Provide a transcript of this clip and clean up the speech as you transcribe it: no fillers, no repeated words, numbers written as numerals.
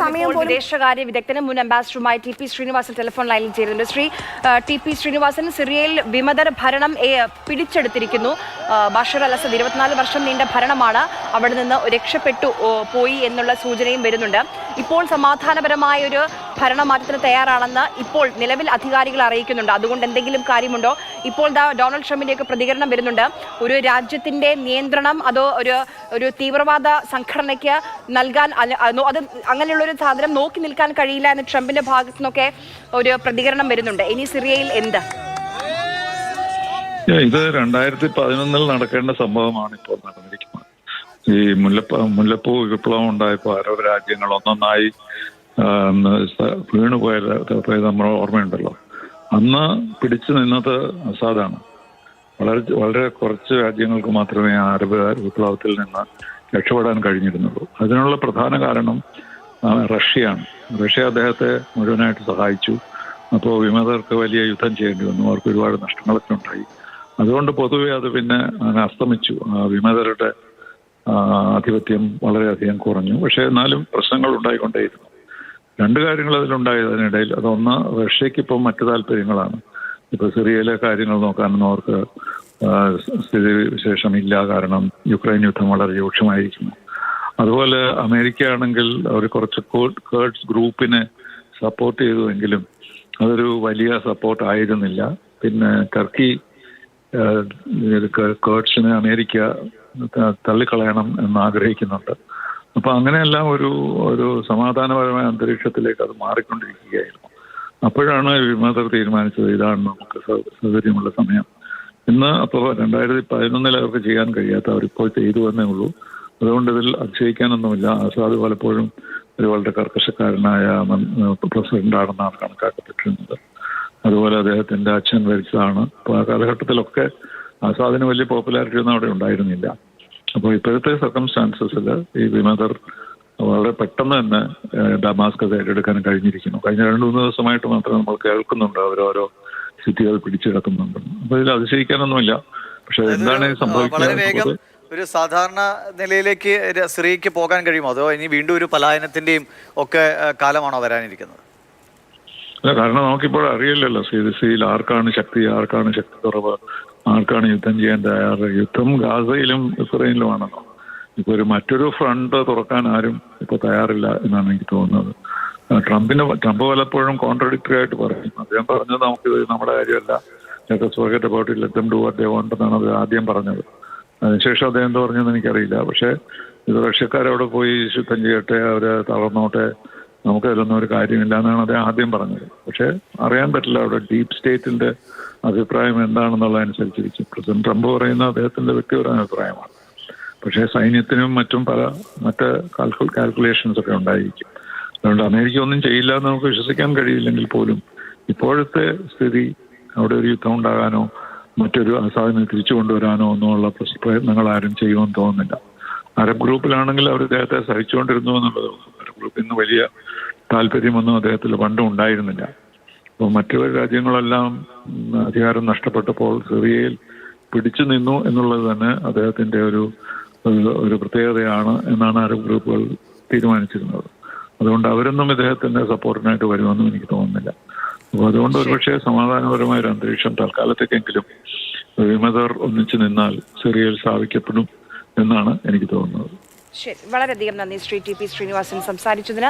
സമയം വിദേശകാര്യ വിദഗ്ധനും മുൻ അംബാസിഡറുമായി ടി പി ശ്രീനിവാസൻ ടെലിഫോൺ ലൈനിൽ ചേരുന്നുണ്ട്. ടി പി ശ്രീനിവാസൻ, സിറിയയിൽ വിമതർ ഭരണം പിടിച്ചെടുത്തിരിക്കുന്നു. ബഷർ അൽ അസദ് 24 വർഷം നീണ്ട ഭരണമാണ്. അവിടെ നിന്ന് രക്ഷപ്പെട്ടു പോയി എന്നുള്ള സൂചനയും വരുന്നുണ്ട്. ഇപ്പോൾ സമാധാനപരമായ ഒരു ഭരണമാറ്റത്തിന് തയ്യാറാണെന്ന് ഇപ്പോൾ നിലവിൽ അധികാരികൾ അറിയിക്കുന്നുണ്ട്. അതുകൊണ്ട് എന്തെങ്കിലും കാര്യമുണ്ടോ? ഇപ്പോൾ ഡൊണാൾഡ് ട്രംപിന്റെയൊക്കെ പ്രതികരണം വരുന്നുണ്ട്. ഒരു രാജ്യത്തിന്റെ നിയന്ത്രണം അതോ ഒരു തീവ്രവാദ സംഘടനയ്ക്ക് നൽകാൻ അത് അങ്ങനെയുള്ള ഒരു സാധനം നോക്കി നിൽക്കാൻ കഴിയില്ല എന്ന് ട്രംപിന്റെ ഭാഗത്തു നിന്നൊക്കെ ഒരു പ്രതികരണം വരുന്നുണ്ട്. ഇനി സിറിയയിൽ എന്ത്? ഇത് 2011 നടക്കേണ്ട സംഭവമാണ് ഇപ്പോൾ നടന്നിരിക്കുന്നത്. ഈ മുല്ലപ്പൂ വിപ്ലവം ഉണ്ടായപ്പോൾ അറബ് രാജ്യങ്ങൾ ഒന്നൊന്നായി വീണുപോയത് നമ്മൾ ഓർമ്മയുണ്ടല്ലോ. അന്ന് പിടിച്ചു നിന്നത് അസാദാണ്. വളരെ കുറച്ച് രാജ്യങ്ങൾക്ക് മാത്രമേ ആ അറബ് വിപ്ലവത്തിൽ നിന്ന് രക്ഷപ്പെടാൻ കഴിഞ്ഞിരുന്നുള്ളൂ. അതിനുള്ള പ്രധാന കാരണം റഷ്യയാണ്. റഷ്യ അദ്ദേഹത്തെ മുഴുവനായിട്ട് സഹായിച്ചു. അപ്പോൾ വിമതർക്ക് വലിയ യുദ്ധം ചെയ്യേണ്ടി വന്നു. അവർക്ക് ഒരുപാട് നഷ്ടങ്ങളൊക്കെ ഉണ്ടായി. അതുകൊണ്ട് പൊതുവെ അത് പിന്നെ അസ്തമിച്ചു. വിമതരുടെ ആധിപത്യം വളരെയധികം കുറഞ്ഞു. പക്ഷേ എന്നാലും പ്രശ്നങ്ങൾ ഉണ്ടായിക്കൊണ്ടേയിരുന്നു. രണ്ട് കാര്യങ്ങൾ അതിലുണ്ടായതിനിടയിൽ. അതൊന്ന്, റഷ്യക്ക് ഇപ്പം മറ്റു താല്പര്യങ്ങളാണ്. ഇപ്പൊ സിറിയയിലെ കാര്യങ്ങൾ നോക്കാനൊന്നും അവർക്ക് സ്ഥിതിവിശേഷമില്ല. കാരണം യുക്രൈൻ യുദ്ധം വളരെ രൂക്ഷമായിരിക്കുന്നു. അതുപോലെ അമേരിക്ക ആണെങ്കിൽ അവർ കുറച്ച് കേർഡ്സ് ഗ്രൂപ്പിനെ സപ്പോർട്ട് ചെയ്തുവെങ്കിലും അതൊരു വലിയ സപ്പോർട്ട് ആയിരുന്നില്ല. പിന്നെ ടർക്കി കേർഡ്സിനെ അമേരിക്ക തള്ളിക്കളയണം എന്ന് ആഗ്രഹിക്കുന്നുണ്ട്. അപ്പൊ അങ്ങനെയെല്ലാം ഒരു സമാധാനപരമായ അന്തരീക്ഷത്തിലേക്ക് അത് മാറിക്കൊണ്ടിരിക്കുകയായിരുന്നു. അപ്പോഴാണ് വിമതർ തീരുമാനിച്ചത് ഇതാണ് നമുക്ക് സൗകര്യമുള്ള സമയം. ഇന്ന് അപ്പോൾ 2011 അവർക്ക് ചെയ്യാൻ കഴിയാത്ത അവരിപ്പോൾ ചെയ്തു എന്നേ ഉള്ളൂ. അതുകൊണ്ട് ഇതിൽ അതിശയിക്കാനൊന്നുമില്ല. ആസാദ് പലപ്പോഴും ഒരു വളരെ കർക്കശക്കാരനായ പ്രസിഡന്റാണെന്നാണ് കണക്കാക്കപ്പെട്ടിരുന്നത്. അതുപോലെ അദ്ദേഹത്തിന്റെ അച്ഛൻ ഭരിച്ചതാണ്. അപ്പോൾ ആ കാലഘട്ടത്തിലൊക്കെ ആസാദിന് വലിയ പോപ്പുലാരിറ്റി ഒന്നും അവിടെ ഉണ്ടായിരുന്നില്ല. അപ്പോൾ ഇപ്പോഴത്തെ സർക്കംസ്റ്റാൻസസിൽ ഈ വിമതർ വളരെ പെട്ടെന്ന് തന്നെ ഡമാസ്കസ് ഏറ്റെടുക്കാൻ കഴിഞ്ഞിരിക്കുന്നു. കഴിഞ്ഞ 2-3 ദിവസമായിട്ട് മാത്രമേ നമ്മൾ കേൾക്കുന്നുണ്ട് അവരോരോ സിറ്റികൾ പിടിച്ചെടുക്കുന്നുണ്ട്. അപ്പൊ ഇതിൽ അതിശയിക്കാനൊന്നുമില്ല. പക്ഷെ എന്താണ് സംഭവിക്കുന്നത്? ഒരു സാധാരണ നിലയിലേക്ക് സിറിയയ്ക്ക് പോകാൻ കഴിയുമോ? അതോ ഇനി വീണ്ടും ഒരു പലായനത്തിന്റെയും ഒക്കെ കാലമാണോ വരാനിരിക്കുന്നത്? അല്ല, കാരണം നമുക്കിപ്പോൾ അറിയില്ലല്ലോ സിറിയയിൽ ആർക്കാണ് ശക്തി കുറവ്, ആർക്കാണ് യുദ്ധം ചെയ്യാൻ തയ്യാറ്. യുദ്ധം ഗാസയിലും ഇസ്രയേലിലുമാണല്ലോ. ഇപ്പൊ മറ്റൊരു ഫ്രണ്ട് തുറക്കാൻ ആരും ഇപ്പൊ തയ്യാറില്ല എന്നാണ് എനിക്ക് തോന്നുന്നത്. ട്രംപ് പലപ്പോഴും കോൺട്രഡിക്ടറി ആയിട്ട് പറയും. അദ്ദേഹം പറഞ്ഞത് നമുക്കിത് നമ്മുടെ കാര്യമല്ല, forget about it, let them do what they want എന്നാണ് അത് ആദ്യം പറഞ്ഞത്. അതിനുശേഷം അദ്ദേഹം എന്താ പറഞ്ഞതെന്ന് എനിക്കറിയില്ല. പക്ഷെ ഇത് റഷ്യക്കാരവിടെ പോയി യുദ്ധം ചെയ്യട്ടെ, അവര് തളർന്നോട്ടെ, നമുക്കതിലൊന്നും ഒരു കാര്യമില്ല എന്നാണ് അദ്ദേഹം ആദ്യം പറഞ്ഞത്. പക്ഷെ അറിയാൻ പറ്റില്ല അവിടെ ഡീപ് സ്റ്റേറ്റിന്റെ അഭിപ്രായം എന്താണെന്നുള്ളതനുസരിച്ചിരിക്കും. പ്രസിഡന്റ് ട്രംപ് പറയുന്ന അദ്ദേഹത്തിന്റെ വ്യക്തിപരമായ അഭിപ്രായമാണ്. പക്ഷേ സൈന്യത്തിനും മറ്റും മറ്റ് കാൽക്കുലേഷൻസ് ഒക്കെ ഉണ്ടായിരിക്കും. അതുകൊണ്ട് അമേരിക്ക ഒന്നും ചെയ്യില്ല എന്ന് നമുക്ക് വിശ്വസിക്കാൻ കഴിയില്ലെങ്കിൽ പോലും ഇപ്പോഴത്തെ സ്ഥിതി അവിടെ ഒരു യുദ്ധം ഉണ്ടാകാനോ മറ്റൊരു അസാധിനെ തിരിച്ചു കൊണ്ടുവരാനോ ഒന്നുമുള്ള പ്രയത്നങ്ങൾ ആരും ചെയ്യുമെന്ന് തോന്നുന്നില്ല. അറബ് ഗ്രൂപ്പിലാണെങ്കിൽ അവർ അദ്ദേഹത്തെ സഹിച്ചുകൊണ്ടിരുന്നു എന്നുള്ളത്. അറബ് ഗ്രൂപ്പിൽ നിന്ന് വലിയ താല്പര്യമൊന്നും അദ്ദേഹത്തിൽ പണ്ടും ഉണ്ടായിരുന്നില്ല. അപ്പോൾ മറ്റു രാജ്യങ്ങളെല്ലാം അധികാരം നഷ്ടപ്പെട്ടപ്പോൾ സിറിയയിൽ പിടിച്ചു നിന്നു എന്നുള്ളത് തന്നെ അദ്ദേഹത്തിന്റെ ഒരു പ്രത്യേകതയാണ് എന്നാണ് അറബ് ഗ്രൂപ്പുകൾ തീരുമാനിച്ചിരുന്നത്. അതുകൊണ്ട് അവരൊന്നും ഇദ്ദേഹത്തിന്റെ സപ്പോർട്ടിനായിട്ട് വരുമെന്നും എനിക്ക് തോന്നുന്നില്ല. അപ്പോൾ അതുകൊണ്ട് ഒരുപക്ഷെ സമാധാനപരമായ ഒരു അന്തരീക്ഷം തൽക്കാലത്തേക്കെങ്കിലും വിമതർ ഒന്നിച്ചു നിന്നാൽ സിറിയയിൽ സ്ഥാപിക്കപ്പെടും എന്നാണ് എനിക്ക് തോന്നുന്നത്. ശരി, വളരെയധികം നന്ദി ശ്രീ ടി പി ശ്രീനിവാസൻ സംസാരിച്ചതിന്.